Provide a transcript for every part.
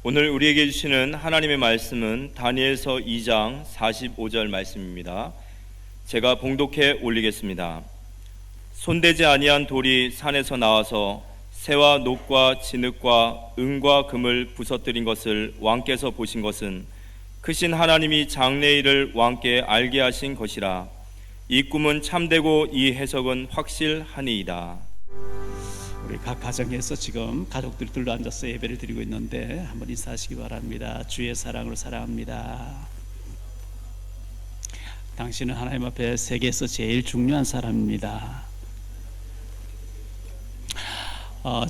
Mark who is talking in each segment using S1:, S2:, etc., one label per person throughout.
S1: 오늘 우리에게 주시는 하나님의 말씀은 다니엘서 2장 45절 말씀입니다. 제가 봉독해 올리겠습니다. 손대지 아니한 돌이 산에서 나와서 새와 녹과 진흙과 은과 금을 부서뜨린 것을 왕께서 보신 것은 크신 하나님이 장래일을 왕께 알게 하신 것이라. 이 꿈은 참되고 이 해석은 확실하니이다.
S2: 우리 각 가정에서 지금 가족들이 둘러앉아서 예배를 드리고 있는데 한번 인사하시기 바랍니다. 주의 사랑으로 사랑합니다. 당신은 하나님 앞에 세계에서 제일 중요한 사람입니다.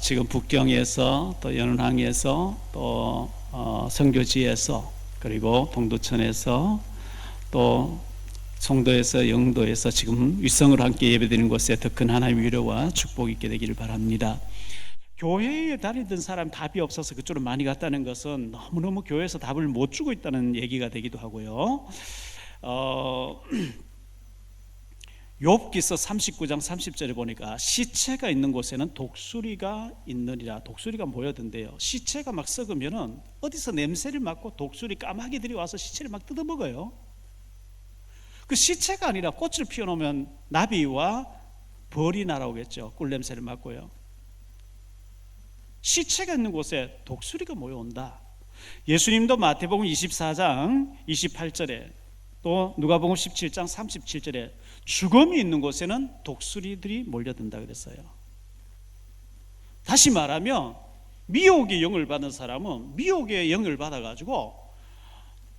S2: 지금 북경에서 또 연운항에서 또 선교지에서 그리고 동두천에서 또 송도에서 영도에서 지금 위성으로 함께 예배드리는 곳에 더 큰 하나님의 위로와 축복이 있게 되기를 바랍니다. 교회에 다니던 사람 답이 없어서 그쪽으로 많이 갔다는 것은 너무너무 교회에서 답을 못 주고 있다는 얘기가 되기도 하고요. 욥기서 39장 30절에 보니까 시체가 있는 곳에는 독수리가 있느니라. 독수리가 모여든대요. 시체가 막 썩으면은 어디서 냄새를 맡고 독수리 까마귀들이 와서 시체를 막 뜯어먹어요. 그 시체가 아니라 꽃을 피워놓으면 나비와 벌이 날아오겠죠. 꿀냄새를 맡고요. 시체가 있는 곳에 독수리가 모여온다. 예수님도 마태복음 24장 28절에 또 누가복음 17장 37절에 죽음이 있는 곳에는 독수리들이 몰려든다 그랬어요. 다시 말하면 미혹의 영을 받은 사람은 미혹의 영을 받아가지고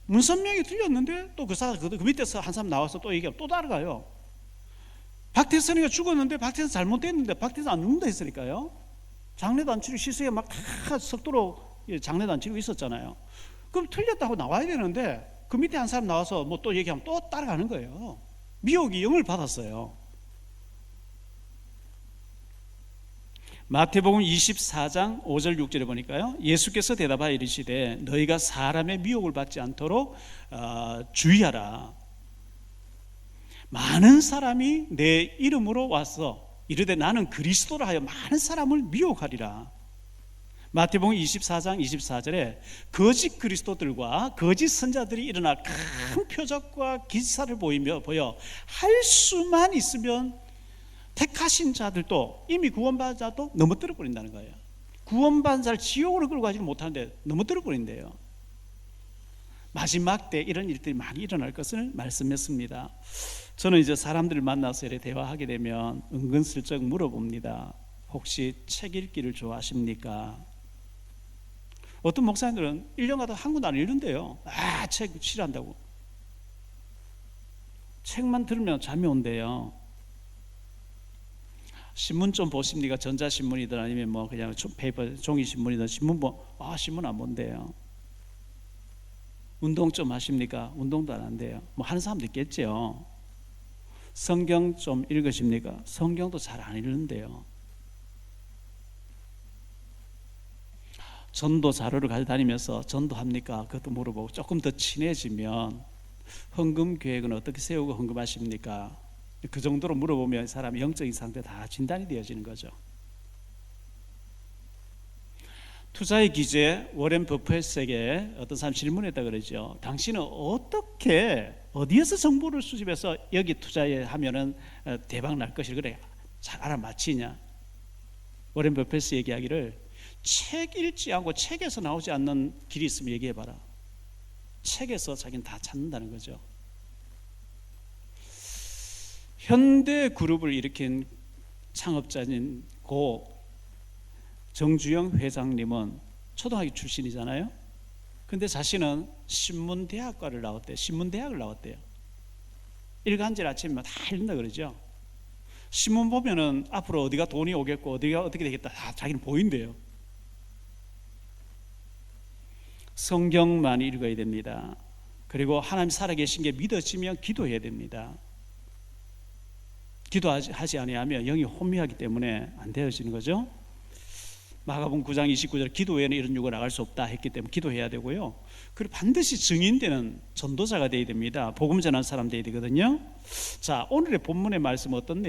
S2: 문선명이 들렸는데 또 그 밑에서 한 사람 나와서 또 얘기하면 또 따라가요. 박태선이가 죽었는데 박태선 잘못됐는데 박태선 안 죽는다 했으니까요. 장례도 안 치르고 시수에 막 다 석도로 장례도 안 치르고 있었잖아요. 그럼 틀렸다고 나와야 되는데 그 밑에 한 사람 나와서 뭐 또 얘기하면 또 따라가는 거예요. 미혹의 영을 받았어요. 마태복음 24장 5절 6절에 보니까요, 예수께서 대답하여 이르시되 너희가 사람의 미혹을 받지 않도록 주의하라. 많은 사람이 내 이름으로 와서 이르되 나는 그리스도라 하여 많은 사람을 미혹하리라. 마태복음 24장 24절에 거짓 그리스도들과 거짓 선자들이 일어나 큰 표적과 기사를 보여 할 수만 있으면 택하신 자들도 이미 구원받은 자도 넘어뜨려 버린다는 거예요. 구원받은 자를 지옥으로 끌고 가지 못하는데 넘어뜨려 버린대요. 마지막 때 이런 일들이 많이 일어날 것을 말씀했습니다. 저는 이제 사람들을 만나서 이렇게 대화하게 되면 은근슬쩍 물어봅니다. 혹시 책 읽기를 좋아하십니까? 어떤 목사님들은 1년마다 한 권 안 읽는데요. 책 싫어한다고. 책만 들으면 잠이 온대요. 신문 좀 보십니까? 전자신문이든 아니면 뭐 그냥 페이퍼 종이신문이든 신문 신문 안 본대요. 운동 좀 하십니까? 운동도 안 한대요. 뭐 하는 사람도 있겠죠. 성경 좀 읽으십니까? 성경도 잘 안 읽는데요. 전도 자료를 가져다니면서 전도합니까? 그것도 물어보고 조금 더 친해지면 헌금 계획은 어떻게 세우고 헌금하십니까? 그 정도로 물어보면 사람의 영적인 상태 다 진단이 되어지는 거죠. 투자의 기재 워렌 버핏에게 어떤 사람 질문했다 그러죠. 당신은 어떻게 어디에서 정보를 수집해서 여기 투자하면은 대박 날 것을 그래 잘 알아맞히냐? 워렌 버핏이 얘기하기를 책 읽지 않고 책에서 나오지 않는 길이 있으면 얘기해봐라. 책에서 자기는 다 찾는다는 거죠. 현대 그룹을 일으킨 창업자인 고 정주영 회장님은 초등학교 출신이잖아요. 근데 자신은 신문대학과를 나왔대요. 신문대학을 나왔대요. 일간질 아침에 다 읽는다 그러죠. 신문 보면은 앞으로 어디가 돈이 오겠고 어디가 어떻게 되겠다 다 자기는 보인대요. 성경 많이 읽어야 됩니다. 그리고 하나님 살아계신 게 믿어지면 기도해야 됩니다. 기도하지 아니하면 영이 혼미하기 때문에 안 되어지는 거죠. 마가복음 9장 29절 기도 외에는 이런 육아 나갈 수 없다 했기 때문에 기도해야 되고요. 그리고 반드시 증인되는 전도자가 되어야 됩니다. 복음 전하는 사람 되어야 되거든요. 자, 오늘의 본문의 말씀 어떤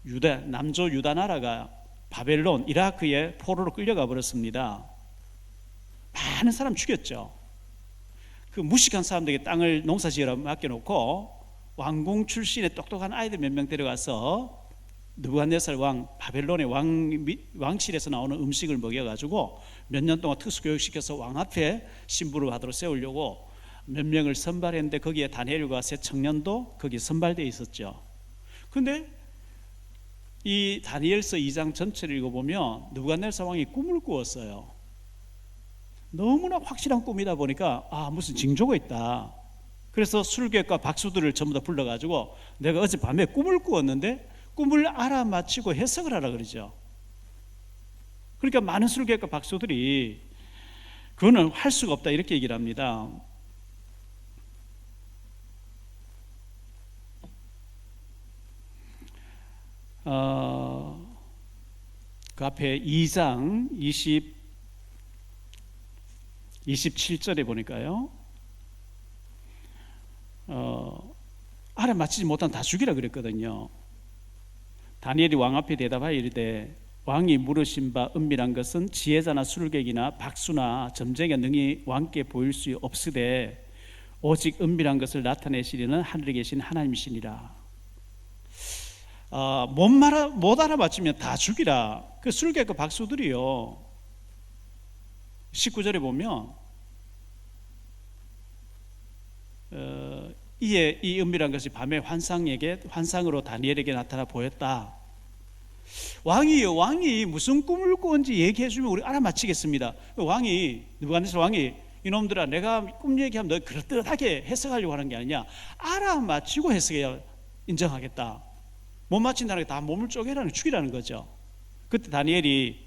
S2: 남조 유다 나라가 바벨론, 이라크에 포로로 끌려가 버렸습니다. 많은 사람 죽였죠. 그 무식한 사람들에게 땅을 농사지으라 맡겨놓고 왕궁 출신의 똑똑한 아이들 몇 명 데려가서 느부갓네살 왕, 바벨론의 왕실에서 나오는 음식을 먹여가지고 몇 년 동안 특수교육시켜서 왕 앞에 신부를 하도록 세우려고 몇 명을 선발했는데 거기에 다니엘과 세 청년도 거기에 선발되어 있었죠. 그런데 이 다니엘서 2장 전체를 읽어보면 느부갓네살 왕이 꿈을 꾸었어요. 너무나 확실한 꿈이다 보니까 무슨 징조가 있다. 그래서 술객과 박수들을 전부 다 불러가지고 내가 어젯밤에 꿈을 꾸었는데 꿈을 알아맞히고 해석을 하라 그러죠. 그러니까 많은 술객과 박수들이 그거는 할 수가 없다 이렇게 얘기를 합니다. 그 앞에 2장 27절에 보니까요, 알아맞히지 못한 다 죽이라 그랬거든요. 다니엘이 왕 앞에 대답하여 이르되 왕이 물으신 바 은밀한 것은 지혜자나 술객이나 박수나 점쟁이가 능히 왕께 보일 수 없으되 오직 은밀한 것을 나타내시리는 하늘에 계신 하나님이시니라. 못 알아맞히면 다 죽이라. 그 술객과 박수들이요, 19절에 보면 이에 이 은밀한 것이 밤에 환상으로 다니엘에게 나타나 보였다. 왕이 무슨 꿈을 꾸었는지 얘기해 주면 우리 알아맞히겠습니다. 느부갓네살 왕이 이놈들아, 내가 꿈 얘기하면 너 그럴듯하게 해석하려고 하는 게 아니냐, 알아맞히고 해석해야 인정하겠다. 못 맞힌다는 게 다 몸을 쪼개라는, 죽이라는 거죠. 그때 다니엘이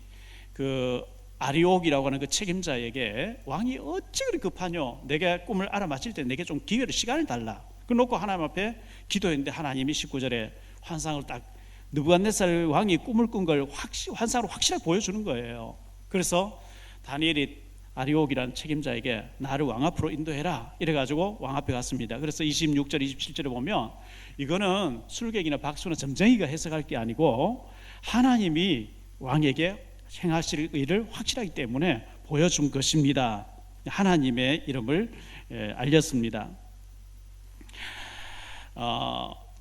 S2: 그 아리옥이라고 하는 그 책임자에게 왕이 어찌 그리 급하뇨, 내가 꿈을 알아맞힐 때 내게 좀 기회를, 시간을 달라. 그 놓고 하나님 앞에 기도했는데 하나님이 19절에 환상을 딱 느부갓네살 왕이 꿈을 꾼 걸 환상으로 확실하게 보여주는 거예요. 그래서 다니엘이 아리옥이라는 책임자에게 나를 왕 앞으로 인도해라 이래가지고 왕 앞에 갔습니다. 그래서 26절 27절에 보면 이거는 술객이나 박수나 점쟁이가 해석할 게 아니고 하나님이 왕에게 행하실 일을 확실하기 때문에 보여준 것입니다. 하나님의 이름을 알렸습니다.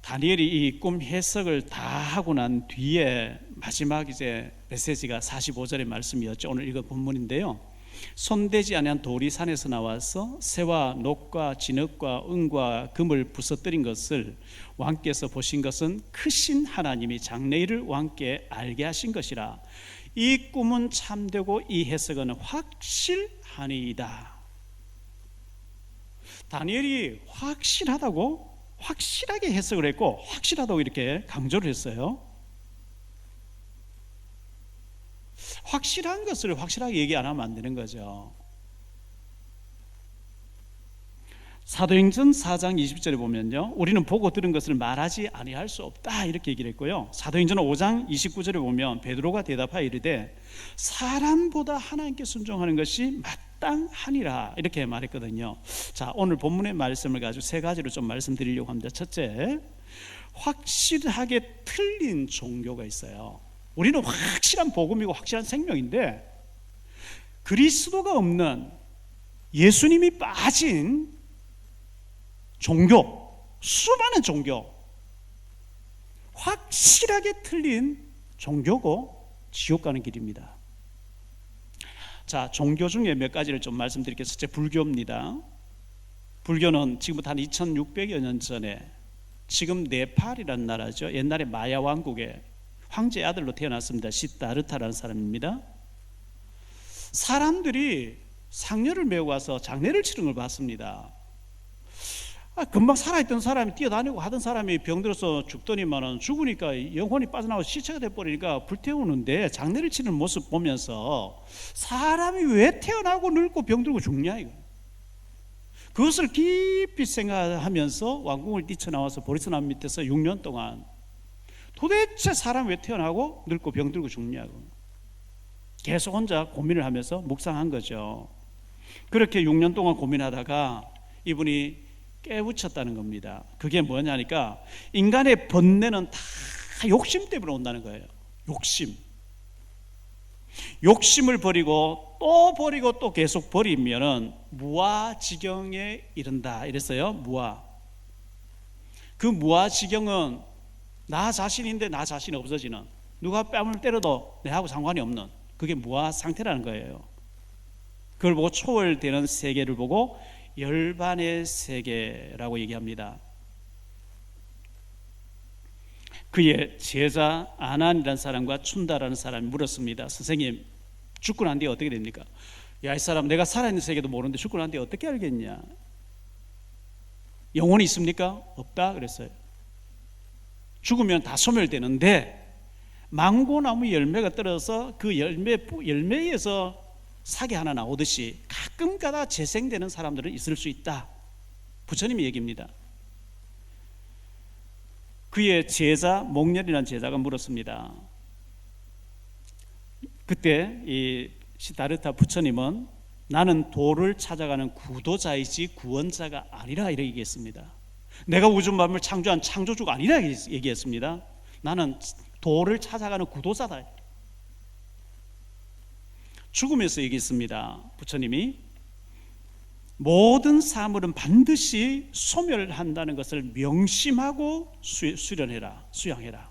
S2: 다니엘이 이 꿈 해석을 다 하고 난 뒤에 마지막 이제 메시지가 45절의 말씀이었죠. 오늘 읽은 본문인데요. 손대지 아니한 돌이 산에서 나와서 새와 녹과 진흙과 은과 금을 부서뜨린 것을 왕께서 보신 것은 크신 하나님이 장래일을 왕께 알게 하신 것이라. 이 꿈은 참되고 이 해석은 확실하니이다. 다니엘이 확실하게 해석을 했고 확실하다고 이렇게 강조를 했어요. 확실한 것을 확실하게 얘기 안 하면 안 되는 거죠. 사도행전 4장 20절에 보면요, 우리는 보고 들은 것을 말하지 아니할 수 없다 이렇게 얘기를 했고요. 사도행전 5장 29절에 보면 베드로가 대답하여 이르되 사람보다 하나님께 순종하는 것이 마땅하니라 이렇게 말했거든요. 자, 오늘 본문의 말씀을 가지고 세 가지로 좀 말씀드리려고 합니다. 첫째, 확실하게 틀린 종교가 있어요. 우리는 확실한 복음이고 확실한 생명인데 그리스도가 없는, 예수님이 빠진 종교, 수많은 종교, 확실하게 틀린 종교고 지옥 가는 길입니다. 자, 종교 중에 몇 가지를 좀 말씀드리겠습니다. 첫째, 불교입니다. 불교는 지금부터 한 2600여 년 전에, 지금 네팔이라는 나라죠, 옛날에 마야 왕국의 황제의 아들로 태어났습니다. 시다르타라는 사람입니다. 사람들이 상녀를 메고 와서 장례를 치르는 걸 봤습니다. 금방 살아있던 사람이, 뛰어다니고 하던 사람이 병들어서 죽더니만은 죽으니까 영혼이 빠져나와 시체가 돼버리니까 불태우는데 장례를 치는 모습 보면서 사람이 왜 태어나고 늙고 병들고 죽냐 이거. 그것을 깊이 생각하면서 왕궁을 뛰쳐나와서 보리스남 밑에서 6년 동안 도대체 사람 왜 태어나고 늙고 병들고 죽냐고 계속 혼자 고민을 하면서 묵상한 거죠. 그렇게 6년 동안 고민하다가 이분이 깨우쳤다는 겁니다. 그게 뭐냐니까 인간의 번뇌는 다 욕심 때문에 온다는 거예요. 욕심을 버리고 또 계속 버리면은 무아지경에 이른다 이랬어요. 그 무아지경은 나 자신인데 나 자신이 없어지는, 누가 뺨을 때려도 내하고 상관이 없는, 그게 무아 상태라는 거예요. 그걸 보고 초월되는 세계를 보고 열반의 세계라고 얘기합니다. 그의 제자 아난이라는 사람과 춘다라는 사람이 물었습니다. 선생님, 죽고 난 뒤에 어떻게 됩니까? 야, 이 사람 내가 살아있는 세계도 모르는데 죽고 난 뒤에 어떻게 알겠냐? 영혼이 있습니까? 없다 그랬어요. 죽으면 다 소멸되는데 망고나무 열매가 떨어져서 그 열매에서 사계 하나 나오듯이 가끔가다 재생되는 사람들은 있을 수 있다. 부처님의 얘기입니다. 그의 제자 목렬이라는 제자가 물었습니다. 그때 이 시다르타 부처님은 나는 도를 찾아가는 구도자이지 구원자가 아니라 이렇게 얘기했습니다. 내가 우주 만물을 창조한 창조주가 아니라 얘기했습니다. 나는 도를 찾아가는 구도자다. 죽으면서 얘기했습니다. 부처님이 모든 사물은 반드시 소멸한다는 것을 명심하고 수양해라.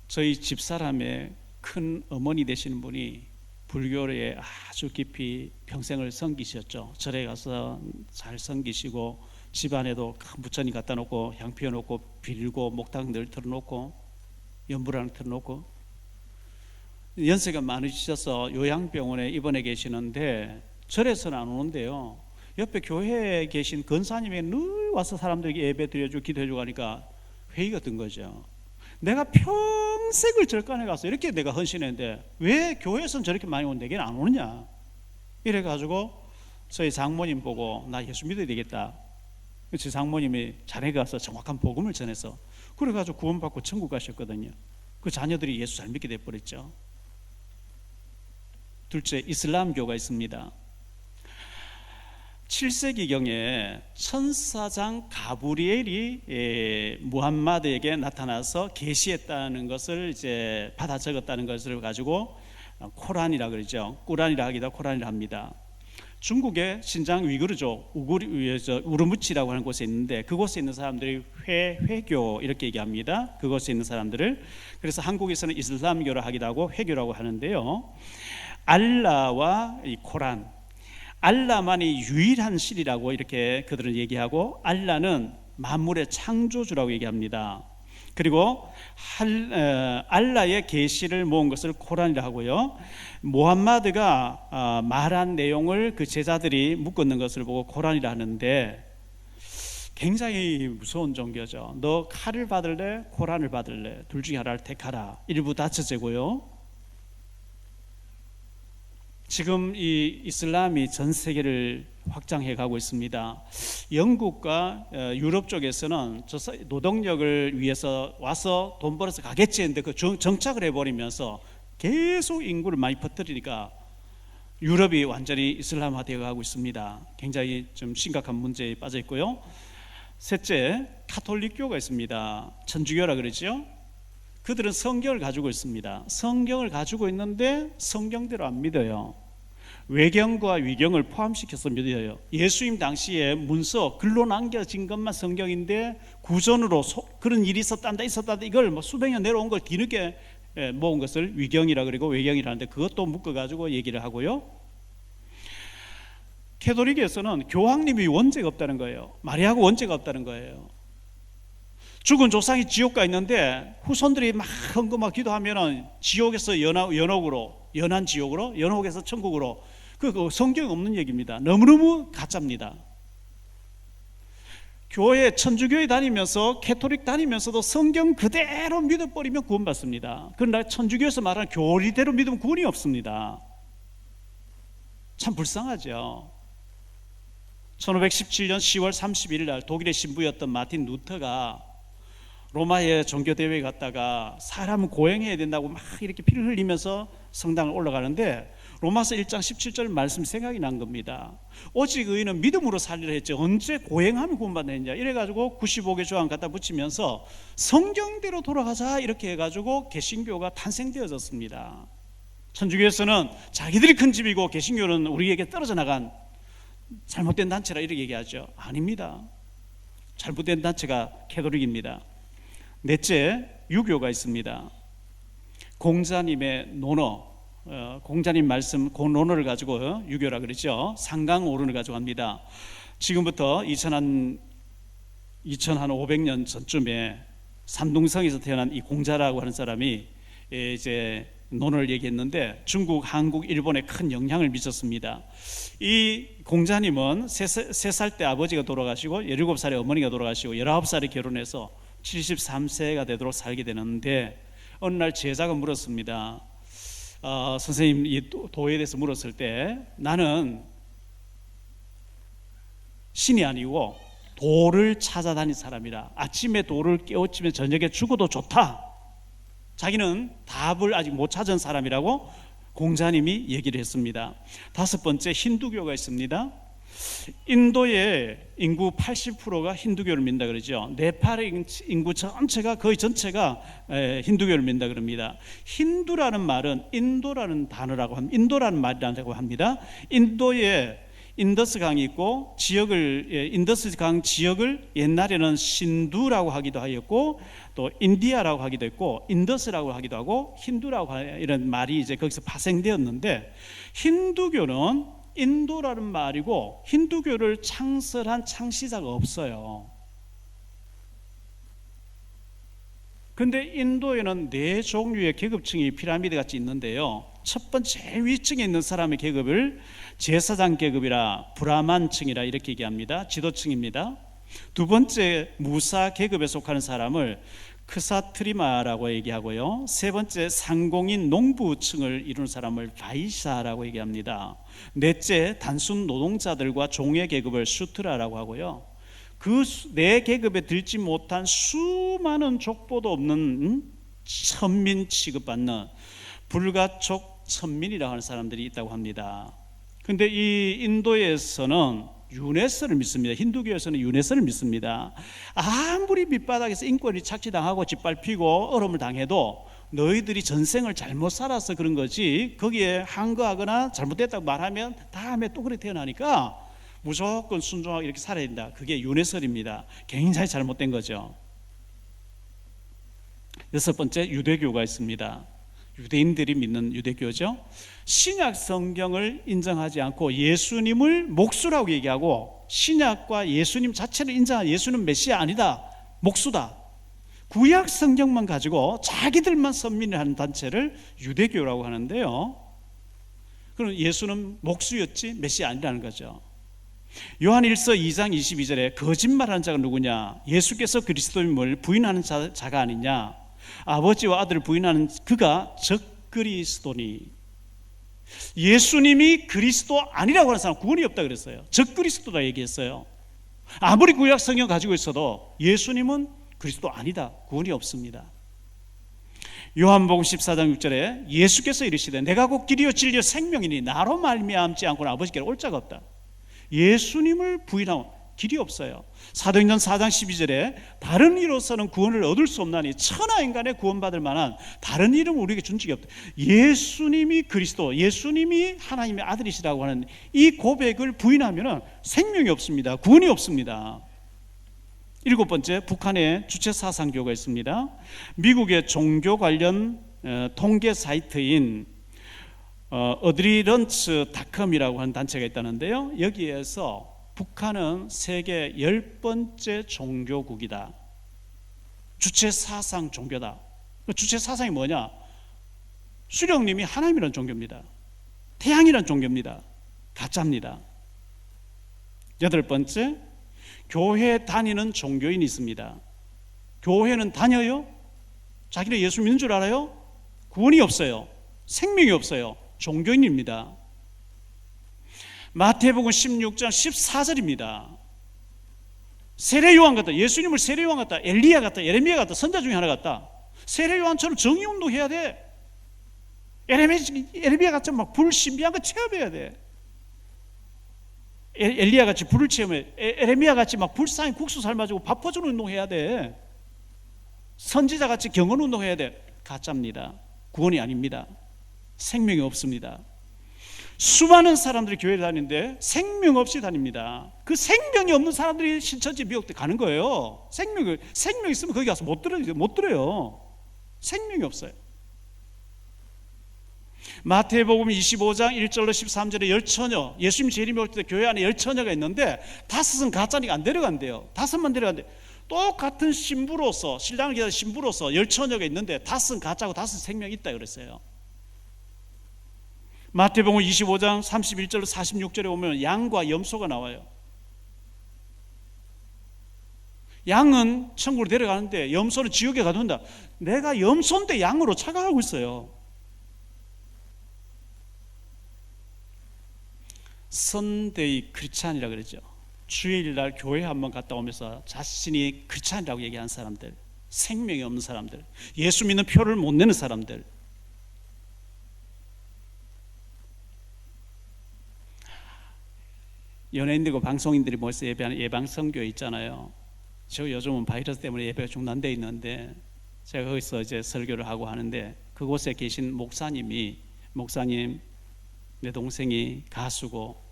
S2: 저희 집사람의 큰 어머니 되시는 분이 불교에 아주 깊이 평생을 섬기셨죠. 절에 가서 잘 섬기시고 집안에도 큰 부처님 갖다 놓고 향 피워놓고 빌고 목탁 늘 틀어놓고 연불을 틀어놓고, 연세가 많으셔서 요양병원에 입원해 계시는데 절에서는 안 오는데요, 옆에 교회에 계신 권사님이 늘 와서 사람들에게 예배 드려주고 기도해주고 하니까 회의가 든 거죠. 내가 평생을 절간에 가서 이렇게 내가 헌신했는데 왜 교회에서는 저렇게 많이 오는데 내게는 안 오느냐, 이래가지고 저희 장모님 보고 나 예수 믿어야 되겠다. 제 장모님이 자네 가서 정확한 복음을 전해서 그래가지고 구원받고 천국 가셨거든요. 그 자녀들이 예수 잘 믿게 돼버렸죠. 둘째, 이슬람교가 있습니다. 7세기경에 천사장 가브리엘이 무함마드에게 나타나서 계시했다는 것을 이제 받아 적었다는 것을 가지고 코란이라 그러죠. 꾸란이라 하기도 코란이라 합니다. 중국의 신장 위구르족 우르무치라고 하는 곳에 있는데 그곳에 있는 사람들이 회교 이렇게 얘기합니다. 그곳에 있는 사람들을. 그래서 한국에서는 이슬람교라 하기도 하고 회교라고 하는데요, 알라와 이 코란, 알라만이 유일한 신이라고 이렇게 그들은 얘기하고, 알라는 만물의 창조주라고 얘기합니다. 그리고 알라의 계시를 모은 것을 코란이라 하고요, 무함마드가 말한 내용을 그 제자들이 묶었는 것을 보고 코란이라 하는데 굉장히 무서운 종교죠. 너 칼을 받을래? 코란을 받을래? 둘 중에 하나를 택하라. 일부 다처제고요. 지금 이 이슬람이 전 세계를 확장해 가고 있습니다. 영국과 유럽 쪽에서는 저 노동력을 위해서 와서 돈 벌어서 가겠지 했는데 그 정착을 해버리면서 계속 인구를 많이 퍼뜨리니까 유럽이 완전히 이슬람화 되어 가고 있습니다. 굉장히 좀 심각한 문제에 빠져 있고요. 셋째, 카톨릭교가 있습니다. 천주교라 그러죠. 그들은 성경을 가지고 있습니다. 성경을 가지고 있는데 성경대로 안 믿어요. 외경과 위경을 포함시켜서 믿어요. 예수님 당시에 문서 글로 남겨진 것만 성경인데 구전으로 그런 일이 있었단다 이걸 뭐 수백 년 내려온 걸 뒤늦게 모은 것을 위경이라 그러고 외경이라는데 그것도 묶어가지고 얘기를 하고요. 캐톨릭에서는 교황님이 원죄가 없다는 거예요. 마리아가 원죄가 없다는 거예요. 죽은 조상이 지옥가 있는데 후손들이 막 헌금하고 기도하면은 지옥에서 연한 지옥으로, 연옥에서 천국으로, 그 성경에 없는 얘기입니다. 너무너무 가짜입니다. 교회 천주교에 다니면서 캐톨릭 다니면서도 성경 그대로 믿어버리면 구원받습니다. 그러나 천주교에서 말하는 교리대로 믿으면 구원이 없습니다. 참 불쌍하죠. 1517년 10월 31일 날 독일의 신부였던 마틴 루터가 로마의 종교대회에 갔다가 사람은 고행해야 된다고 막 이렇게 피를 흘리면서 성당을 올라가는데 로마서 1장 17절 말씀 생각이 난 겁니다. 오직 의인은 믿음으로 살리라 했죠. 언제 고행하면 구원받느냐 이래가지고 95개 조항 갖다 붙이면서 성경대로 돌아가자 이렇게 해가지고 개신교가 탄생되어졌습니다. 천주교에서는 자기들이 큰 집이고 개신교는 우리에게 떨어져 나간 잘못된 단체라 이렇게 얘기하죠. 아닙니다. 잘못된 단체가 캐톨릭입니다. 넷째, 유교가 있습니다. 공자님의 논어, 공자님 말씀 그 논어를 가지고 유교라 그러죠. 상강오론을 가지고 합니다. 지금부터 2500년 전쯤에 산둥성에서 태어난 이 공자라고 하는 사람이 이제 논어를 얘기했는데 중국, 한국, 일본에 큰 영향을 미쳤습니다. 이 공자님은 3살 때 아버지가 돌아가시고 17살에 어머니가 돌아가시고 19살에 결혼해서 73세가 되도록 살게 되는데 어느 날 제자가 물었습니다. 선생님 이 도에 대해서 물었을 때 나는 신이 아니고 도를 찾아다닌 사람이라 아침에 도를 깨우치면 저녁에 죽어도 좋다. 자기는 답을 아직 못 찾은 사람이라고 공자님이 얘기를 했습니다. 다섯 번째, 힌두교가 있습니다. 인도의 인구 80%가 힌두교를 믿는다 그러죠. 네팔의 인구 전체가 거의 전체가 힌두교를 믿는다 그럽니다. 힌두라는 말은 인도라는 단어라고 합니다. 인도라는 말이라고 합니다. 인도에 인더스 강이 있고 지역을 인더스 강 지역을 옛날에는 신두라고 하기도 하였고 또 인디아라고 하기도 했고 인더스라고 하기도 하고 힌두라고 이런 말이 이제 거기서 파생되었는데 힌두교는 인도라는 말이고 힌두교를 창설한 창시자가 없어요. 그런데 인도에는 4종류의 계급층이 피라미드 같이 있는데요. 첫 번째 위층에 있는 사람의 계급을 제사장 계급이라 브라만층이라 이렇게 얘기합니다. 지도층입니다. 두 번째 무사 계급에 속하는 사람을 크사트리마라고 얘기하고요. 세 번째 상공인 농부층을 이루는 사람을 바이샤라고 얘기합니다. 넷째 단순 노동자들과 종의 계급을 슈트라라고 하고요. 그 네 계급에 들지 못한 수많은 족보도 없는 천민 취급받는 불가촉 천민이라고 하는 사람들이 있다고 합니다. 그런데 이 인도에서는 유네스를 믿습니다. 힌두교에서는 유네스를 믿습니다. 아무리 밑바닥에서 인권이 착취당하고 짓밟히고 어려움을 당해도 너희들이 전생을 잘못 살아서 그런 거지 거기에 항거하거나 잘못됐다고 말하면 다음에 또 그렇게 태어나니까 무조건 순종하고 이렇게 살아야 된다. 그게 유네설입니다. 굉장히 잘못된 거죠. 여섯 번째, 유대교가 있습니다. 유대인들이 믿는 유대교죠. 신약 성경을 인정하지 않고 예수님을 목수라고 얘기하고 신약과 예수님 자체를 인정하는 예수는 메시아 아니다, 목수다. 구약 성경만 가지고 자기들만 선민을 하는 단체를 유대교라고 하는데요. 그럼 예수는 목수였지 메시아 아니라는 거죠. 요한 1서 2장 22절에 거짓말하는 자가 누구냐? 예수께서 그리스도임을 부인하는 자가 아니냐? 아버지와 아들을 부인하는 그가 적그리스도니. 예수님이 그리스도 아니라고 하는 사람 구원이 없다 그랬어요. 적그리스도다 얘기했어요. 아무리 구약 성경 가지고 있어도 예수님은 그리스도 아니다, 구원이 없습니다. 요한복음 14장 6절에 예수께서 이르시되 내가 곧 길이요 진리요 생명이니 나로 말미암지 않고는 아버지께로 올 자가 없다. 예수님을 부인하면 길이 없어요. 사도행전 4장 12절에 다른 이로서는 구원을 얻을 수 없나니 천하 인간의 구원받을 만한 다른 이름을 우리에게 준 적이 없다. 예수님이 그리스도, 예수님이 하나님의 아들이시라고 하는 이 고백을 부인하면 생명이 없습니다. 구원이 없습니다. 일곱 번째, 북한에 주체사상교가 있습니다. 미국의 종교 관련 통계 사이트인 어드리런츠닷컴이라고 하는 단체가 있다는데요. 여기에서 북한은 세계 10번째 종교국이다. 주체사상 종교다. 주체사상이 뭐냐? 수령님이 하나님이라는 종교입니다. 태양이라는 종교입니다. 가짜입니다. 여덟 번째, 교회 다니는 종교인이 있습니다. 교회는 다녀요? 자기는 예수 믿는 줄 알아요? 구원이 없어요. 생명이 없어요. 종교인입니다. 마태복음 16장 14절입니다. 세례요한 같다. 예수님을 세례요한 같다. 엘리야 같다. 예레미야 같다. 선자 중에 하나 같다. 세례요한처럼 정의운동 해야 돼. 에레미야 같이 막 불 신비한 거 체험해야 돼. 엘리야 같이 불을 체험해. 에레미야 같이 막 불쌍히 국수 삶아주고 밥 퍼주는 운동해야 돼. 선지자 같이 경건 운동해야 돼. 가짜입니다. 구원이 아닙니다. 생명이 없습니다. 수많은 사람들이 교회를 다니는데 생명 없이 다닙니다. 그 생명이 없는 사람들이 신천지 미혹돼 가는 거예요. 생명 있으면 거기 가서 못 들어요. 생명이 없어요. 마태복음 25장 1절로 13절에 열처녀, 예수님 재림이 올 때 교회 안에 열처녀가 있는데 5은 가짜니까 안 데려간대요. 5만 데려간대. 똑같은 신부로서, 신랑을 기다리는 신부로서 열처녀가 있는데 5은 가짜고 5은 생명이 있다 그랬어요. 마태복음 25장 31절로 46절에 보면 양과 염소가 나와요. 양은 천국으로 데려가는데 염소는 지옥에 가둔다. 내가 염소인데 양으로 착각하고 있어요. 선데이 크리스찬이라고 그러죠. 주일날 교회 한번 갔다 오면서 자신이 크리스찬이라고 얘기하는 사람들, 생명이 없는 사람들, 예수 믿는 표를 못 내는 사람들. 연예인들과 방송인들이 모여서 예배하는 예방선교 있잖아요. 저 요즘은 바이러스 때문에 예배가 중단돼 있는데 제가 거기서 이제 설교를 하고 하는데 그곳에 계신 목사님, 내 동생이 가수고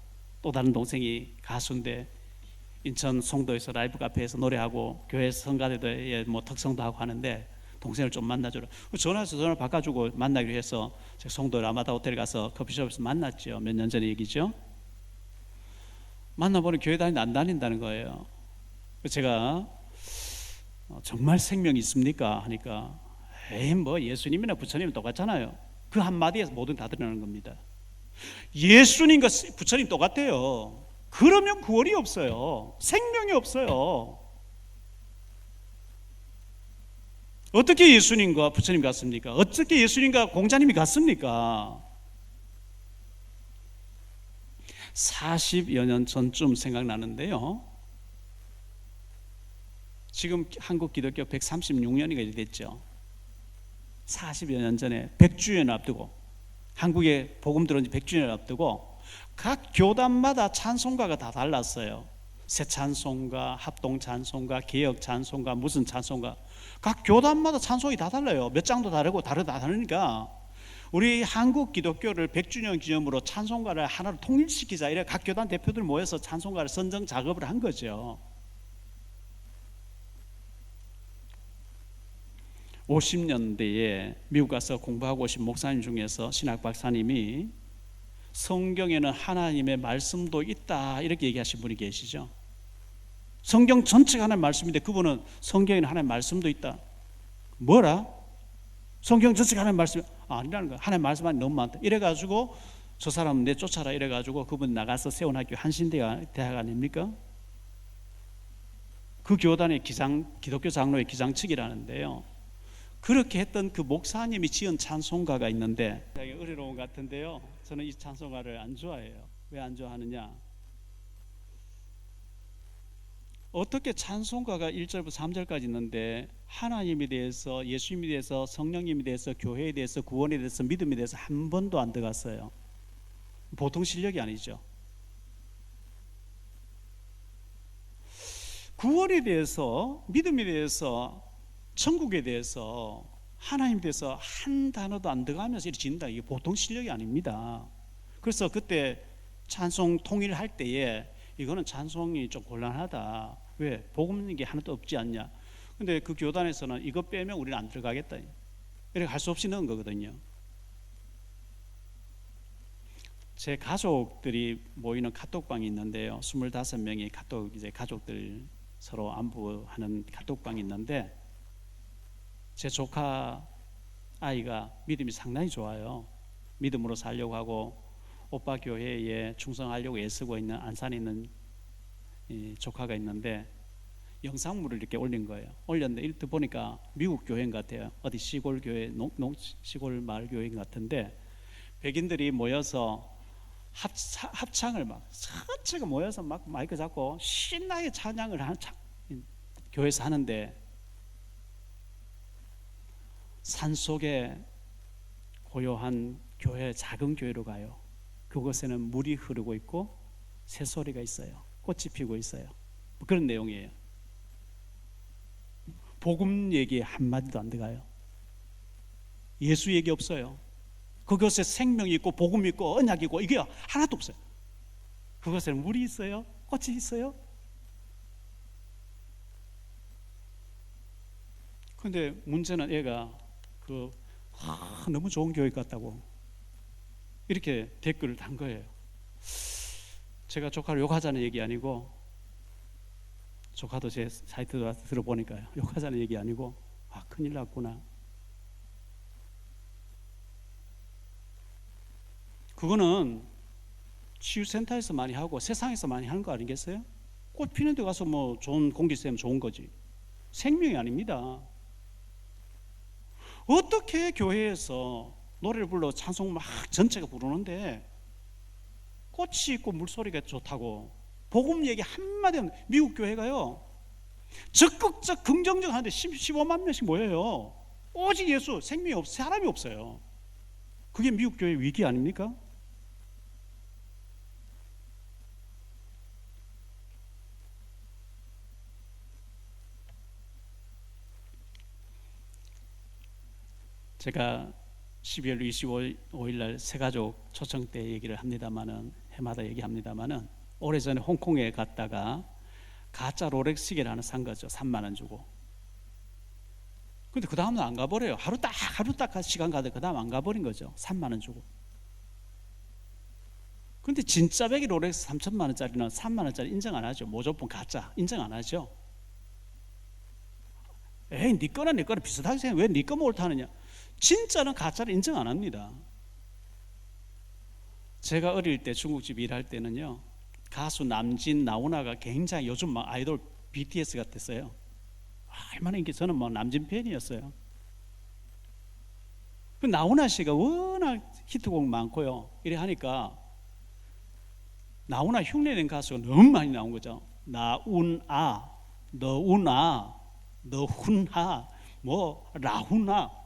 S2: 또 다른 동생이 가수인데 인천 송도에서 라이브 카페에서 노래하고 교회 성가대에 뭐 특성도 하고 하는데 동생을 좀 만나주라. 전화를 바꿔주고 만나기로 해서 제가 송도 라마다 호텔 가서 커피숍에서 만났죠. 몇 년 전의 얘기죠. 만나보니 교회 안 다닌다는 거예요. 제가 정말 생명이 있습니까? 하니까 에이 뭐 예수님이나 부처님은 똑같잖아요. 그 한마디에서 모든 다 드러나는 겁니다. 예수님과 부처님 똑같아요. 그러면 구원이 없어요. 생명이 없어요. 어떻게 예수님과 부처님 같습니까? 어떻게 예수님과 공자님이 같습니까? 40여 년 전쯤 생각나는데요. 지금 한국 기독교 136년이 됐죠. 40여 년 전에 100주년을 앞두고 한국에 복음 들어온 지 100주년을 앞두고 각 교단마다 찬송가가 다 달랐어요. 새 찬송가, 합동 찬송가, 개혁 찬송가, 무슨 찬송가. 각 교단마다 찬송이 다 달라요. 몇 장도 다르고 다 다르니까 우리 한국 기독교를 100주년 기념으로 찬송가를 하나로 통일시키자 이래 각 교단 대표들 모여서 찬송가를 선정 작업을 한 거죠. 50년대에 미국 가서 공부하고 오신 목사님 중에서 신학 박사님이 성경에는 하나님의 말씀도 있다 이렇게 얘기하신 분이 계시죠. 성경 전체가 하나님의 말씀인데 그분은 성경에는 하나님의 말씀도 있다. 뭐라? 성경 전체가 하나님의 말씀이 아니라는 거야. 하나님의 말씀이 너무 많다. 이래가지고 저 사람은 내 쫓아라 이래가지고 그분 나가서 세운 학교 한신대학 아닙니까? 그 교단의 기독교 장로의 기장측이라는데요. 그렇게 했던 그 목사님이 지은 찬송가가 있는데 되게 어려운 것 같은데요. 저는 이 찬송가를 안 좋아해요. 왜 안 좋아하느냐? 어떻게 찬송가가 1절부터 3절까지 있는데 하나님에 대해서, 예수님에 대해서, 성령님에 대해서, 교회에 대해서, 구원에 대해서, 믿음에 대해서 한 번도 안 들어갔어요. 보통 실력이 아니죠. 구원에 대해서, 믿음에 대해서, 천국에 대해서, 하나님에 대해서 한 단어도 안 들어가면서 이렇게 짓는다. 이게 보통 실력이 아닙니다. 그래서 그때 찬송 통일할 때에 이거는 찬송이 좀 곤란하다. 왜? 복음 게 하나도 없지 않냐. 근데 그 교단에서는 이거 빼면 우리는 안 들어가겠다. 이렇게 할 수 없이 넣은 거거든요. 제 가족들이 모이는 카톡방이 있는데요. 25명의 카톡 이제 가족들 서로 안부하는 카톡방이 있는데 제 조카 아이가 믿음이 상당히 좋아요. 믿음으로 살려고 하고 오빠 교회에 충성하려고 애쓰고 있는 안산에 있는 이 조카가 있는데 영상물을 이렇게 올린 거예요. 올렸는데 이렇게 보니까 미국 교회인 것 같아요. 어디 시골 교회, 시골 마을 교회인 것 같은데 백인들이 모여서 합창을 막 전체가 모여서 막 마이크 잡고 신나게 찬양을 교회에서 하는데 산속에 고요한 교회, 작은 교회로 가요. 그곳에는 물이 흐르고 있고 새소리가 있어요. 꽃이 피고 있어요. 뭐 그런 내용이에요. 복음 얘기 한마디도 안 들어가요. 예수 얘기 없어요. 그것에 생명이 있고 복음이 있고 언약이 있고 이게 하나도 없어요. 그것에는 물이 있어요. 꽃이 있어요. 근데 문제는 애가 너무 좋은 교회 같다고 이렇게 댓글을 단 거예요. 제가 조카를 욕하자는 얘기 아니고, 조카도 제 사이트 들어보니까요, 욕하자는 얘기 아니고, 큰일 났구나. 그거는 치유센터에서 많이 하고 세상에서 많이 하는 거 아니겠어요? 꽃 피는 데 가서 뭐 좋은 공기 쐬면 좋은 거지. 생명이 아닙니다. 어떻게 교회에서 노래를 불러 찬송 막 전체가 부르는데 꽃이 있고 물소리가 좋다고 복음 얘기 한마디 없는 미국 교회가요, 적극적 긍정적 하는데 15만 명씩 모여요. 오직 예수, 생명이 없어, 사람이 없어요. 그게 미국 교회 위기 아닙니까? 제가 12월 25일 날 새가족 초청 때 얘기를 합니다만은, 해마다 얘기합니다만은, 오래전에 홍콩에 갔다가 가짜 롤렉스 시계를 하나 산 거죠. 3만 원 주고. 근데 그 다음은 안 가버려요. 하루 딱 시간 가도 그 다음 안 가버린 거죠. 3만 원 주고. 근데 진짜 배기 롤렉스 3천만 원짜리는 3만 원짜리 인정 안 하죠. 모조품 가짜 인정 안 하죠. 에이, 네 거나 내 거나 비슷하게 생각해. 왜 네 거 옳다느냐. 진짜는 가짜를 인정 안 합니다. 제가 어릴 때 중국집 일할 때는요, 가수 남진, 나훈아가 굉장히 요즘 막 아이돌 BTS 같았어요. 얼마나 인기, 저는 뭐 남진 팬이었어요. 그 나훈아 씨가 워낙 히트곡 많고요. 이래 하니까 나훈아 흉내낸 가수가 너무 많이 나온 거죠. 나운아, 너운아, 너훈하, 뭐 라훈아,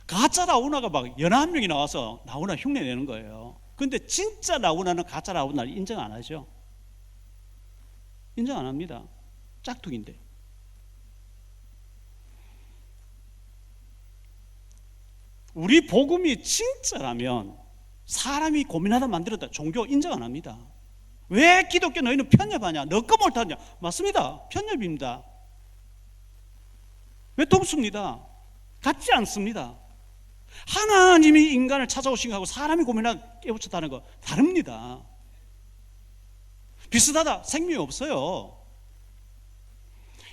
S2: 가짜 라훈아가 막 11명이 나와서 나훈아 흉내 내는 거예요. 근데 진짜 라훈아는 가짜 라훈아를 인정 안 하죠. 인정 안 합니다. 짝퉁인데. 우리 복음이 진짜라면 사람이 고민하다 만들었다 종교 인정 안 합니다. 왜 기독교 너희는 편협하냐, 너 거 못하냐. 맞습니다. 편협입니다. 왜 돕습니다. 같지 않습니다. 하나님이 인간을 찾아오신 거하고 사람이 고민하다 깨우쳤다는 거 다릅니다. 비슷하다. 생명이 없어요.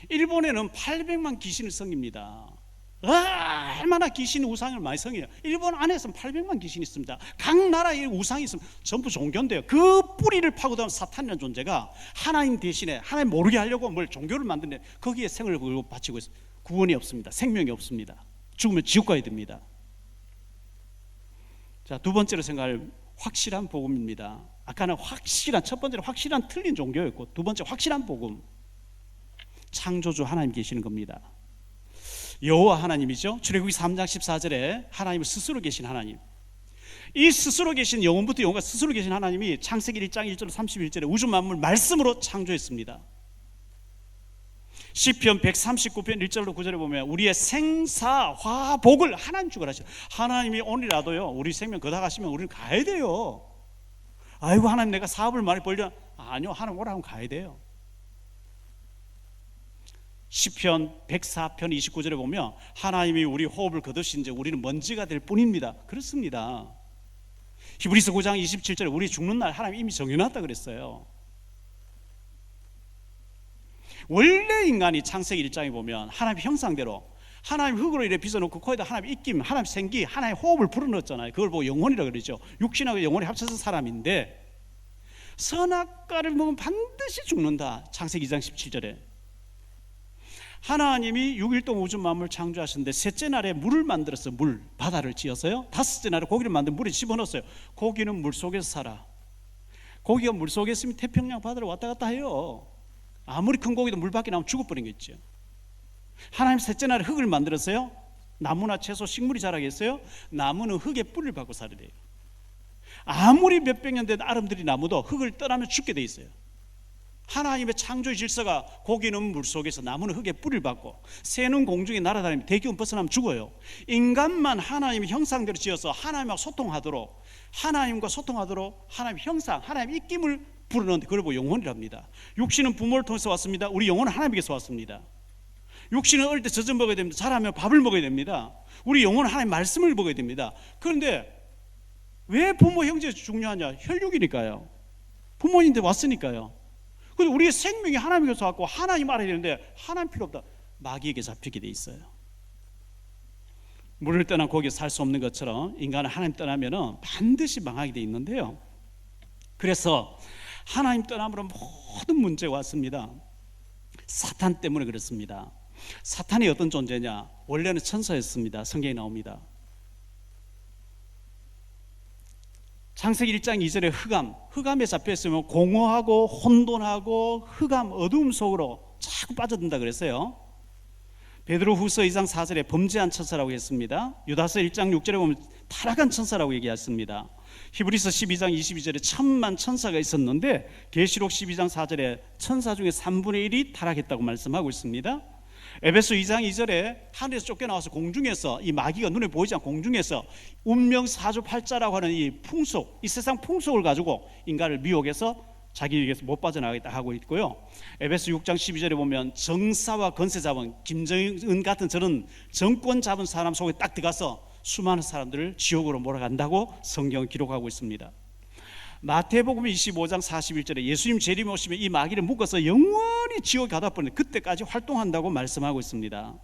S2: 일본에는 800만 귀신을 섬깁니다. 얼마나 귀신 우상을 많이 섬겨요. 일본 안에서는 800만 귀신이 있습니다. 각 나라에 우상이 있으면 전부 종교인데요, 그 뿌리를 파고드는 사탄이라는 존재가 하나님 대신에 하나님 모르게 하려고 뭘 종교를 만드는데 거기에 생을 바치고 있어요. 구원이 없습니다. 생명이 없습니다. 죽으면 지옥 가야 됩니다. 자, 두 번째로 생각할 확실한 복음입니다. 아까는 첫 번째는 확실한 틀린 종교였고, 두 번째 확실한 복음. 창조주 하나님 계시는 겁니다. 여호와 하나님이죠. 출애굽기 3장 14절에 하나님은 스스로 계신 하나님. 이 스스로 계신, 영원부터 영원가 스스로 계신 하나님이 창세기 1장 1절 31절에 우주 만물 말씀으로 창조했습니다. 시편 139편 1절로 9절에 보면 우리의 생사 화복을 하나님 주걸 하시죠. 하나님이 오늘이라도요 우리 생명 거다 가시면 우리는 가야 돼요. 아이고 하나님 내가 사업을 많이 벌려. 아니요, 하나님 오라면 가야 돼요. 시편 104편 29절에 보면 하나님이 우리 호흡을 거두신 지 우리는 먼지가 될 뿐입니다. 그렇습니다. 히브리서 9장 27절에 우리 죽는 날 하나님 이미 정해놨다 그랬어요. 원래 인간이 창세기 1장에 보면 하나님 형상대로 하나님 흙으로 이래 빚어놓고 거기다 하나님 입김, 하나님 생기, 하나님 호흡을 불어넣었잖아요. 그걸 보고 영혼이라고 그러죠. 육신하고 영혼이 합쳐서 사람인데 선악과를 먹으면 반드시 죽는다. 창세기 2장 17절에 하나님이 6일 동안 우주 만물 창조하셨는데 셋째 날에 물을 만들었어요. 물, 바다를 지었어요. 다섯째 날에 고기를 만들어 물에 집어넣었어요. 고기는 물속에서 살아. 고기가 물속에 있으면 태평양 바다를 왔다 갔다 해요. 아무리 큰 고기도 물 밖에 나오면 죽어버리겠죠. 하나님 셋째 날에 흙을 만들었어요. 나무나 채소, 식물이 자라겠어요? 나무는 흙에 뿌리를 받고 살아야 돼요. 아무리 몇백 년 된 아름드리 나무도 흙을 떠나면 죽게 돼 있어요. 하나님의 창조의 질서가 고기는 물속에서, 나무는 흙에 뿌리를 받고 새는 공중에 날아다니면 대기온 벗어나면 죽어요. 인간만 하나님의 형상대로 지어서 하나님과 소통하도록, 하나님의 형상, 하나님의 입김을 부르는데 그걸 보고 영혼이랍니다. 육신은 부모를 통해서 왔습니다. 우리 영혼은 하나님께서 왔습니다. 육신은 어릴 때 젖을 먹어야 됩니다. 자라면 밥을 먹어야 됩니다. 우리 영혼은 하나님의 말씀을 먹어야 됩니다. 그런데 왜 부모 형제가 중요하냐? 혈육이니까요. 부모님들 왔으니까요. 근데 우리의 생명이 하나님께서 왔고 하나님 알아야 되는데 하나님 필요 없다. 마귀에게 잡히게 돼 있어요. 물을 떠난 고기에 살 수 없는 것처럼 인간은 하나님 떠나면 반드시 망하게 돼 있는데요. 그래서 하나님 떠남으로 모든 문제가 왔습니다. 사탄 때문에 그렇습니다. 사탄이 어떤 존재냐? 원래는 천사였습니다. 성경에 나옵니다. 창세기 1장 2절에 흑암에 잡혀있으면 공허하고 혼돈하고 흑암, 어두움 속으로 자꾸 빠져든다 그랬어요. 베드로후서 2장 4절에 범죄한 천사라고 했습니다. 유다서 1장 6절에 보면 타락한 천사라고 얘기했습니다. 히브리서 12장 22절에 천만 천사가 있었는데 계시록 12장 4절에 천사 중에 3분의 1이 타락했다고 말씀하고 있습니다. 에베소 2장 2절에 하늘에서 쫓겨나와서 공중에서, 이 마귀가 눈에 보이지 않고 공중에서 운명 사주 팔자라고 하는 이 풍속, 이 세상 풍속을 가지고 인간을 미혹해서 자기에게서 못 빠져나가겠다 하고 있고요. 에베소 6장 12절에 보면 정사와 건세 잡은 김정은 같은 저런 정권 잡은 사람 속에 딱 들어가서 수많은 사람들을 지옥으로 몰아간다고 성경은 기록하고 있습니다. 마태복음 25장 41절에 예수님 재림에 오시면 이 마귀를 묶어서 영원히 지옥에 가다 버리는 그때까지 활동한다고 말씀하고 있습니다.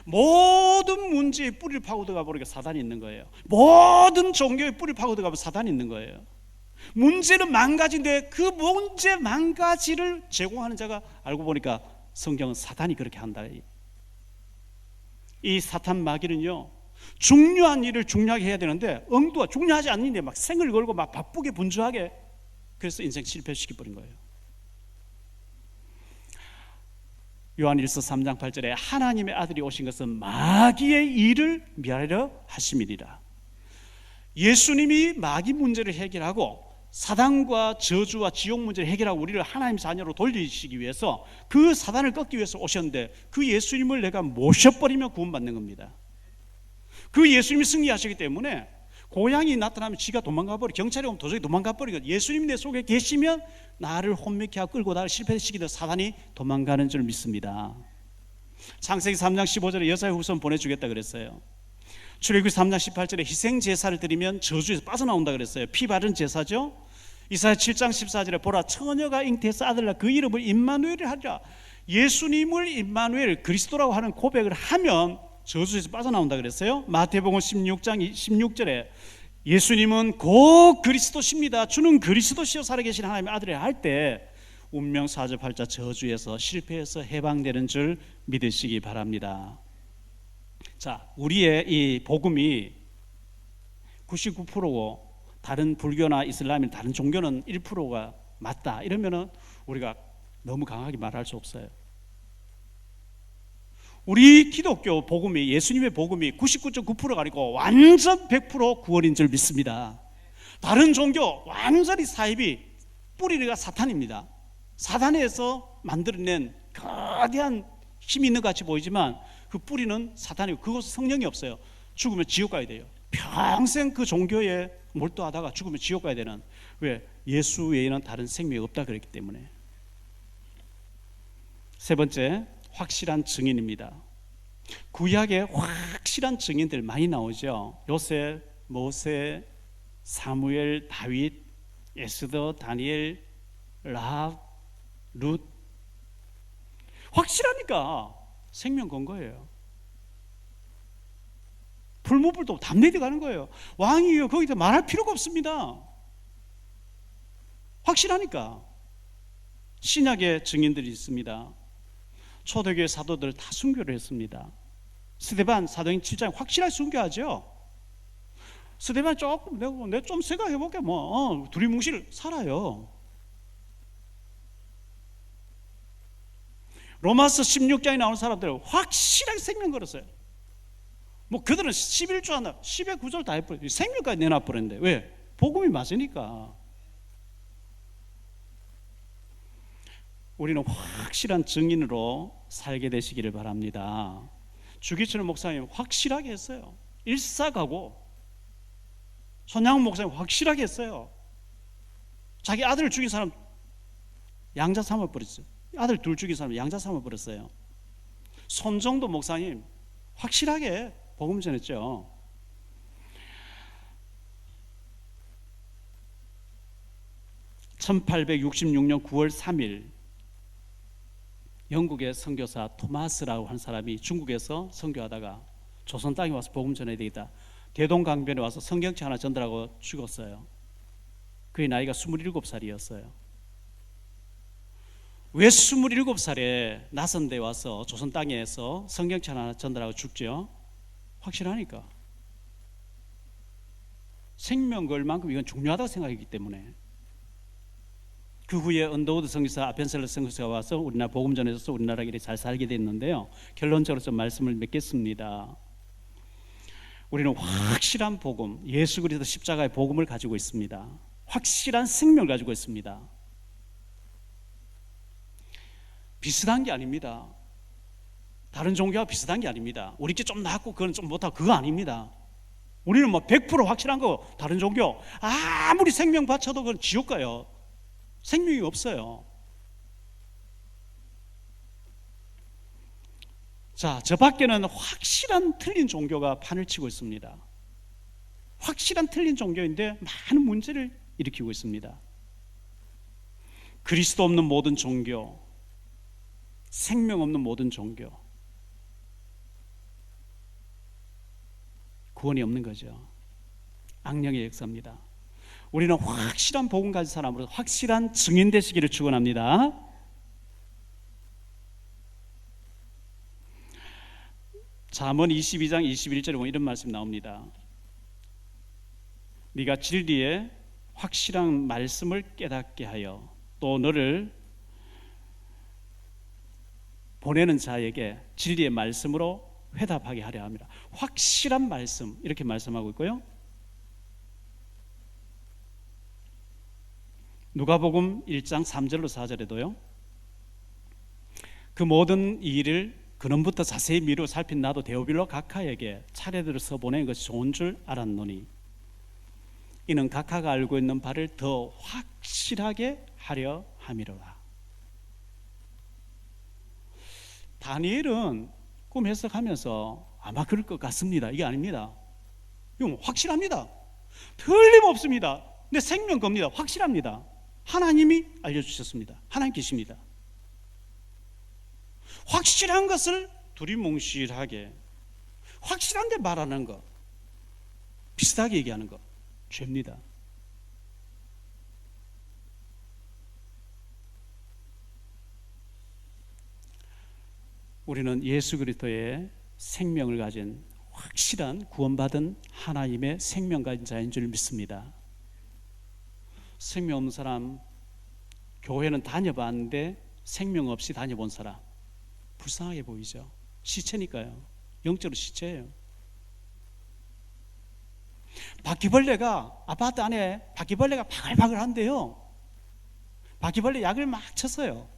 S2: 모든 문제의 뿌리를 파고 들어가 보니까 사단이 있는 거예요. 모든 종교의 뿌리를 파고 들어가면 사단이 있는 거예요. 문제는 망가진데 그 문제 망가지를 제공하는 자가 알고 보니까 성경은 사단이 그렇게 한다. 이 사탄 마귀는요, 중요한 일을 중요하게 해야 되는데 엉뚱하 중요하지 않는데 막 생을 걸고 막 바쁘게 분주하게, 그래서 인생 실패시켜버린 거예요. 요한일서 3장 8절에 하나님의 아들이 오신 것은 마귀의 일을 멸하려 하심이니라. 예수님이 마귀 문제를 해결하고 사단과 저주와 지옥 문제를 해결하고 우리를 하나님 자녀로 돌리시기 위해서, 그 사단을 꺾기 위해서 오셨는데 그 예수님을 내가 모셔버리면 구원받는 겁니다. 그 예수님이 승리하시기 때문에 고양이 나타나면 지가 도망가버리고 경찰이 오면 도저히 도망가버리고, 예수님이 내 속에 계시면 나를 혼미케 하고 끌고 나를 실패시키는 사단이 도망가는 줄 믿습니다. 창세기 3장 15절에 여자의 후손 보내주겠다 그랬어요. 출애굽기 3장 18절에 희생 제사를 드리면 저주에서 빠져나온다 그랬어요. 피 바른 제사죠. 이사야 7장 14절에 보라 처녀가 잉태해서 아들 낳아 그 이름을 임마누엘을 하리라. 예수님을 임마누엘, 그리스도라고 하는 고백을 하면 저주에서 빠져나온다 그랬어요. 마태복음 16장 16절에 예수님은 곧 그리스도십니다. 주는 그리스도시여 살아계신 하나님의 아들이라 할 때 운명 사주팔자 저주에서 실패해서 해방되는 줄 믿으시기 바랍니다. 자, 우리의 이 복음이 99%고 다른 불교나 이슬람이나 다른 종교는 1%가 맞다 이러면은 우리가 너무 강하게 말할 수 없어요. 우리 기독교 복음이, 예수님의 복음이 99.9%가 아니고 완전 100% 구원인 줄 믿습니다. 다른 종교 완전히 사입이 뿌리가 사탄입니다. 사탄에서 만들어낸 거대한 힘이 있는 것 같이 보이지만 그 뿌리는 사탄이고 그곳에 성령이 없어요. 죽으면 지옥 가야 돼요. 평생 그 종교에 몰두하다가 죽으면 지옥 가야 되는, 왜? 예수 외에는 다른 생명이 없다 그랬기 때문에. 세 번째, 확실한 증인입니다. 구약에 확실한 증인들 많이 나오죠. 요셉, 모세, 사무엘, 다윗, 에스더, 다니엘, 라합, 룻. 확실하니까 생명 건 거예요. 불무불도 담내려 가는 거예요. 왕이요 거기다 말할 필요가 없습니다. 확실하니까. 신약의 증인들이 있습니다. 초대교회 사도들 다 순교를 했습니다. 스데반 사도행 7장 확실하게 순교하죠. 스데반 조금 내가 좀 생각해볼게 두리뭉실 살아요. 로마서 16장에 나오는 사람들은 확실하게 생명 걸었어요. 그들은 11조 하나 10의 9절 다 해버려요. 생명까지 내놔버렸는데 왜? 복음이 맞으니까. 우리는 확실한 증인으로 살게 되시기를 바랍니다. 주기철 목사님 확실하게 했어요. 일사가고. 손양훈 목사님 확실하게 했어요. 자기 아들을 죽인 사람 양자 삼아버렸어요. 아들 둘 죽인 사람 양자 삼아버렸어요. 손정도 목사님 확실하게 복음 전했죠. (1866년 9월 3일) 영국의 선교사 토마스라고 한 사람이 중국에서 선교하다가 조선 땅에 와서 복음 전해야 되겠다. 대동강변에 와서 성경책 하나 전달하고 죽었어요. 그의 나이가 27살이었어요. 왜 27살에 낯선 데 와서 조선 땅에서 성경책 하나 전달하고 죽죠? 확실하니까. 생명 걸 만큼 이건 중요하다고 생각했기 때문에. 그 후에 언더우드 선교사, 아펜셀러 선교사가 와서 우리나라 복음 전해서 우리나라가 이렇게 잘 살게 됐는데요. 결론적으로 좀 말씀을 맺겠습니다. 우리는 확실한 복음, 예수 그리스도 십자가의 복음을 가지고 있습니다. 확실한 생명을 가지고 있습니다. 비슷한 게 아닙니다. 다른 종교와 비슷한 게 아닙니다. 우리께 좀 낫고 그건 좀 못하고 그거 아닙니다. 우리는 뭐 100% 확실한 거. 다른 종교 아무리 생명 바쳐도 그건 지옥 가요. 생명이 없어요. 자, 저 밖에는 확실한 틀린 종교가 판을 치고 있습니다. 확실한 틀린 종교인데 많은 문제를 일으키고 있습니다. 그리스도 없는 모든 종교, 생명 없는 모든 종교, 구원이 없는 거죠. 악령의 역사입니다. 우리는 확실한 복음 가진 사람으로 확실한 증인 되시기를 축원합니다. 잠언 22장 21절에 보면 이런 말씀이 나옵니다. 네가 진리의 확실한 말씀을 깨닫게 하여 또 너를 보내는 자에게 진리의 말씀으로 회답하게 하려 합니다. 확실한 말씀, 이렇게 말씀하고 있고요. 누가복음 1장 3절로 4절에도요. 그 모든 일을 근원부터 자세히 미루어 살핀 나도 데오빌로 각하에게 차례대로 써보낸 것이 좋은 줄 알았노니 이는 각하가 알고 있는 바를 더 확실하게 하려 함이로라. 다니엘은 꿈 해석하면서 아마 그럴 것 같습니다. 이게 아닙니다. 이건 확실합니다. 틀림없습니다. 내 생명 겁니다. 확실합니다. 하나님이 알려주셨습니다. 하나님 계십니다. 확실한 것을 두리뭉실하게 확실한데 말하는 것, 비슷하게 얘기하는 것 죄입니다. 우리는 예수 그리스도의 생명을 가진 확실한 구원받은 하나님의 생명 가진 자인 줄 믿습니다. 생명 없는 사람, 교회는 다녀봤는데 생명 없이 다녀본 사람 불쌍하게 보이죠. 시체니까요. 영적으로 시체예요. 바퀴벌레가 아파트 안에 바퀴벌레가 바글바글한데요. 바퀴벌레 약을 막 쳤어요.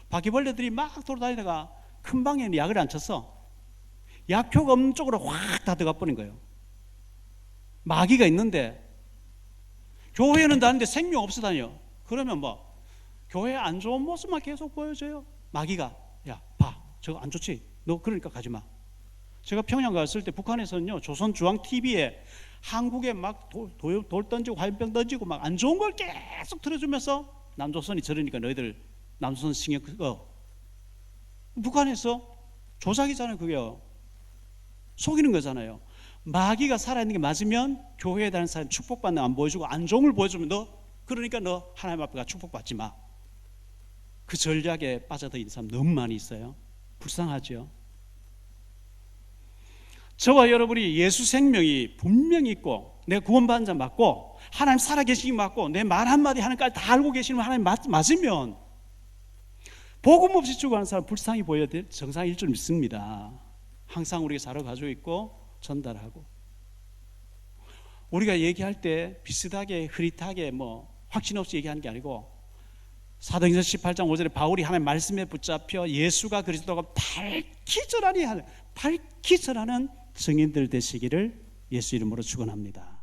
S2: 바퀴벌레들이 막 돌아다니다가 큰 방에는 약을 안 쳤어. 약효가 없는 쪽으로 확 다 들어가 버린 거예요. 마귀가 있는데 교회는 다니는데 생명 없어 다녀. 그러면 뭐 교회 안 좋은 모습만 계속 보여줘요. 마귀가 야, 봐, 저거 안 좋지? 너 그러니까 가지 마. 제가 평양 갔을 때 북한에서는요, 조선중앙TV에 한국에 막 돌 던지고 화염병 던지고 막 안 좋은 걸 계속 틀어주면서 남조선이 저러니까 너희들 남조선 신경 끄고. 북한에서 조작이잖아요. 그게요. 속이는 거잖아요. 마귀가 살아있는 게 맞으면 교회에 다니는 사람 축복받는 거 안 보여주고 안 좋은 걸 보여주면 그러니까 너 하나님 앞에 가 축복받지 마. 그 전략에 빠져들은 사람 너무 많이 있어요. 불쌍하죠. 저와 여러분이 예수 생명이 분명히 있고 내 구원받은 자 맞고 하나님 살아계시기 맞고 내 말 한마디 하나님까지 다 알고 계시는 하나님 맞으면 복음 없이 죽어가는 사람 불쌍히 보여야 될 정상일 줄 믿습니다. 항상 우리가 자료 가지고 있고 전달하고 우리가 얘기할 때 비슷하게 흐릿하게 뭐 확신 없이 얘기하는 게 아니고 사도행전 18장 5절에 바울이 하나님 말씀에 붙잡혀 예수가 그리스도가 밝히 전하는 증인들 되시기를 예수 이름으로 축원합니다.